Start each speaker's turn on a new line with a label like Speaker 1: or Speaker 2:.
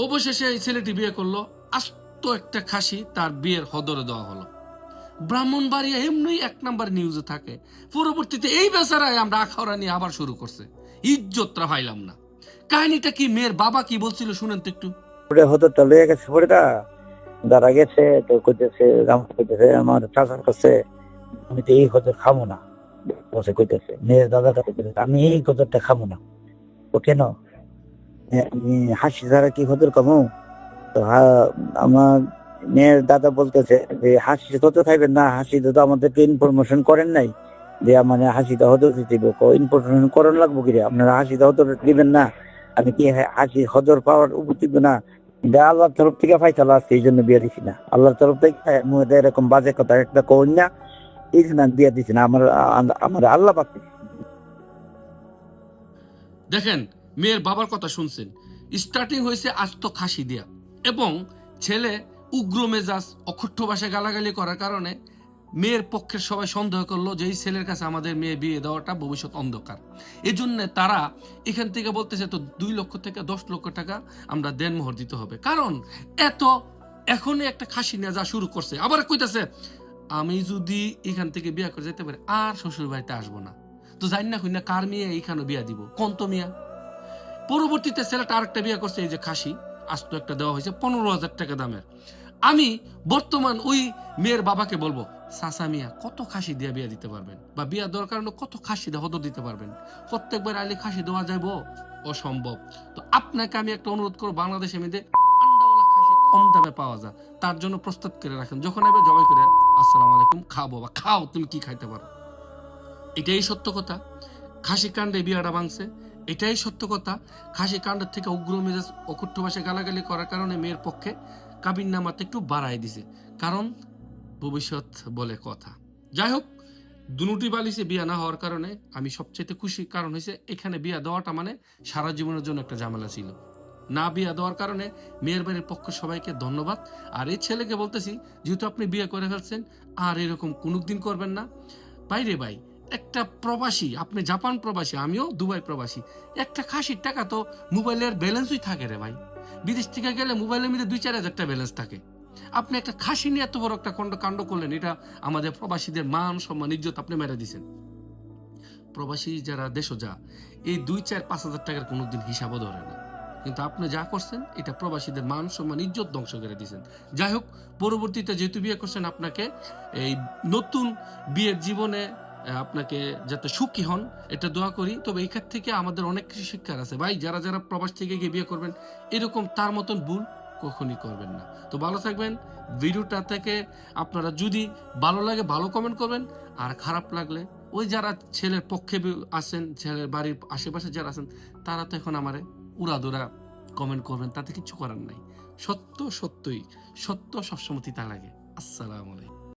Speaker 1: অবশেষে এই ছেলেটি বিয়ে করলো, আস্ত একটা খাসি তার বিয়ের হদরে দেওয়া হলো। ব্রাহ্মণবাড়িয়া এমনি 1 নাম্বার নিউজে থাকে। পরবর্তীতে এই বেচারায় আমরা আখাউড়া নিয়ে আবার শুরু করছে, ইজ্জতটা পাইলাম না। কাহিনীটা কি, মেয়ের বাবা কি বলছিল শুনেন তো একটু।
Speaker 2: হদরটা লয়ে গেছে পরেটা দাঁড়া গেছে তো কইতেছে আমার চাচার কাছে আমি তো এই হদর খাবো না। বসে কইতেছে মেয়ের দাদা আমি এই হদরটা খাবো না। ও কেন? আমি হাসি ছাড়া কি হদর খাবো? তো আমার মেয়ের দাদা বলতেছে যে হাসি কত খাইবেন না, হাসি তো আমাদেরকে ইনফরমেশন করেন নাই যে মানে হাসিটা হদর দিতে ইনফরমেশন করার লাগবো কিরে, আপনারা হাসিটা হদর দিবেন না? আমি কি হাসি হদর পাওয়ার উপযুক্ত না? আল্লাহর তরফ থেকে ফাইসালা আছে, এই জন্য বিয়ে দিছি না। আল্লাহর তরফ থেকে এরকম বাজে কথা একটা কই না, এই জন্য আমি বিয়ে দিছি না। আমার আল্লাহ পাক।
Speaker 1: দেখেন, মেয়ের বাবার কথা শুনছেন। স্টার্টিং হয়েছে আস্ত খাসি দিয়া, এবং ছেলে উগ্র মেজাজ অকথ্য ভাষায় গালাগালি করার কারণে মেয়ের পক্ষের সবাই সন্দেহ করলো যে এই ছেলের কাছে আমাদের মেয়ে বিয়ে দেওয়াটা ভবিষ্যৎ অন্ধকার। এই জন্য তারা এখান থেকে বলতেছে তো 2 লক্ষ থেকে 10 লক্ষ টাকা আমরা দেনমোহর দিতে হবে, কারণ এত এখনই একটা খাসি নিয়ে যা শুরু করছে। আবার কইতাছে আমি যদি এখান থেকে বিয়ে করে যেতে পারি আর শ্বশুর বাড়িতে আসবো না। তো জানি না কইনা কার মেয়ে এইখানে বিয়া দিব, কন্ত মিয়া। পরবর্তীতে ছেলেটা আরেকটা বিয়ে করছে, এই যে খাসি আস্ত একটা দেওয়া হয়েছে 15,000 টাকা দামের। আমি বর্তমান ওই মেয়ের বাবাকে বলবো, সাসা মিয়া কত খাসি দিয়ে বিয়া দিতে পারবেন, বা বিয়া দেওয়ার কারণে কত খাসি হদর দিতে পারবেন? প্রত্যেকবার আইলে খাসি দেওয়া যাইব? অসম্ভব। তো আপনাকে আমি একটা অনুরোধ করবো, বাংলাদেশে মেয়েদের আন্ডাওয়ালা খাসি কম দামে পাওয়া যায়, তার জন্য প্রস্তুত করে রাখেন। যখন এবার জবাই করে আসসালামু আলাইকুম, খাও বাবা খাও, তুমি কি খাইতে পারো। এটাই সত্য কথা। খাসি কাণ্ডে বিয়াটা ভাঙছে, এটাই সত্য কথা। খাসি কাণ্ডের থেকে উগ্র মেজাজ অকথ্য ভাষায় গালাগালি করার কারণে মেয়ের পক্ষে কাবিন নামাতে একটু বাড়াই দিছে, কারণ ভবিষ্যৎ বলে কথা। যাই হোক, দুটি বালিশে বিয়া না হওয়ার কারণে আমি সবচেয়ে খুশি, কারণ হয়েছে এখানে বিয়া দেওয়াটা মানে সারা জীবনের জন্য একটা ঝামেলা ছিল। না বিয়া দেওয়ার কারণে মেয়ের বাড়ির পক্ষ সবাইকে ধন্যবাদ। আর এই ছেলেকে বলতেছি, যেহেতু আপনি বিয়ে করে ফেলছেন আর এরকম কোনোদিন করবেন না। বাইরে ভাই, একটা প্রবাসী, আপনি জাপান প্রবাসী, আমিও দুবাই প্রবাসী, একটা খাসির টাকা তো মোবাইলের ব্যালেন্সই থাকে রে ভাই। বিদেশ থেকে গেলে মোবাইলের মধ্যে 2-4 হাজার টাকা ব্যালেন্স থাকে। আপনি একটা খাসি নিয়ে এত বড় একটা কাণ্ড করলেন, এটা আমাদের প্রবাসীদের মান সম্মান ইজ্জত আপনি মেরে দিয়েছেন। প্রবাসী যারা দেশও যা এই 2-4-5 হাজার টাকার কোনোদিন হিসাবও ধরে না, কিন্তু আপনি যা করছেন এটা প্রবাসীদের মান সম্মান ইজ্জত ধ্বংস করে দিয়েছেন। যাই হোক, পরবর্তীতে যেহেতু বিয়ে করছেন, আপনাকে এই নতুন বিয়ের জীবনে আপনাকে যাতে সুখী হন এটা দোয়া করি। তবে এই ক্ষেত্রে থেকে আমাদের অনেক কিছু শিক্ষার আছে ভাই। যারা যারা প্রবাস থেকে গিয়ে বিয়ে করবেন, এরকম তার মতন ভুল কখনই করবেন না। তো ভালো থাকবেন। ভিডিওটা থেকে আপনারা যদি ভালো লাগে ভালো কমেন্ট করবেন, আর খারাপ লাগলে ওই যারা ছেলের পক্ষে আছেন, ছেলের বাড়ির আশেপাশে যারা আছেন, তারা তো এখন আমারে উড়াদুরা কমেন্ট করবেন, তাতে কিছু করার নাই। সত্য সত্যই, সত্য সবসময় তিতা লাগে। আসসালামু আলাইকুম।